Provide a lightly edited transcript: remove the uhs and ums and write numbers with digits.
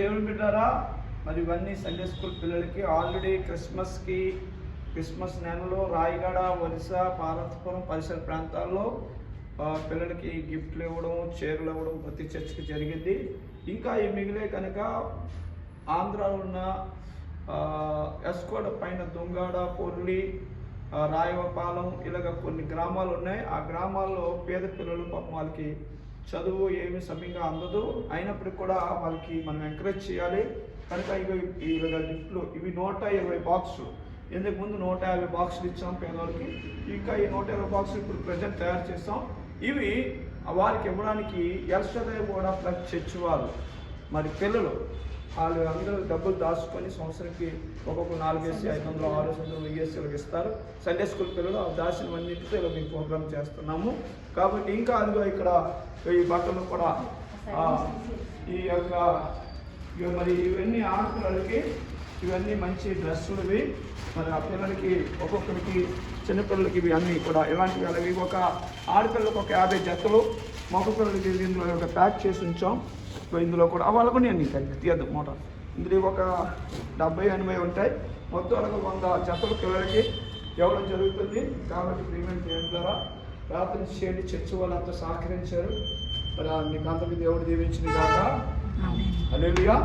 దేవుని బిడ్డారా, మరి ఇవన్నీ సండే స్కూల్ పిల్లలకి ఆల్రెడీ క్రిస్మస్ నెలలో రాయగడ, ఒరిస్సా, పార్వతీపురం పరిసర ప్రాంతాల్లో పిల్లలకి గిఫ్ట్లు ఇవ్వడం, చీరలు ఇవ్వడం ప్రతి చర్చికి జరిగింది. ఇంకా ఈ మిగిలే కనుక ఆంధ్రాలో ఉన్న ఎస్కోడ పైన దొంగాడ, పొర్లి, రాయవపాలెం ఇలాగ కొన్ని గ్రామాలు ఉన్నాయి. ఆ గ్రామాల్లో పేద పిల్లలు పాపం వాళ్ళకి చదువు ఏమి సమయంగా అందదు. అయినప్పటికీ కూడా వాళ్ళకి మనం ఎంకరేజ్ చేయాలి కనుక ఇలాగ గిఫ్ట్లు ఇవి 120 బాక్సులు. ఎందుకు ముందు 150 బాక్సులు ఇచ్చాం పేదవాళ్ళకి. ఇంకా ఈ 120 బాక్సులు ఇప్పుడు ప్రజెంట్ తయారు చేస్తాం. ఇవి వారికి ఇవ్వడానికి ఎల్షదై కూడా చర్చి వాళ్ళు మరి పిల్లలు వాళ్ళు అందరూ డబ్బులు దాచుకొని సంవత్సరానికి ఒక్కొక్క 4 వేసి 500, 600, 1000 ఇస్తారు. సండే స్కూల్ పిల్లలు దాచినవన్నిటితో ఇలా మేము ప్రోగ్రామ్ చేస్తున్నాము. కాబట్టి ఇంకా అదిగో ఇక్కడ ఈ బట్టలు కూడా ఈ యొక్క మరి ఇవన్నీ ఆడపిల్లలకి ఇవన్నీ మంచి డ్రెస్సులు ఇవి. మరి ఆ పిల్లలకి ఒక్కొక్కరికి చిన్నపిల్లలకి ఇవి అన్నీ కూడా ఇలాంటివి అలాగే ఒక ఆడపిల్లలకు ఒక 50 జతలు, మగ పిల్లలకి ఇందులో ఒక ప్యాక్ చేసి ఉంచాం. ఇందులో కూడా వాళ్ళకు నేను తీయద్దు మూట. ఇందులో ఒక 70-80 ఉంటాయి. మొత్తం అలాగే 100 జతలు పిల్లలకి ఇవ్వడం జరుగుతుంది. కాబట్టి పేమెంట్ చేయడం ద్వారా ప్రార్థన చేయండి. చర్చి వాళ్ళంతా సహకరించారు. మరి మీకు అందరికీ దేవుడు దీవించిన కాక. హల్లెలూయా.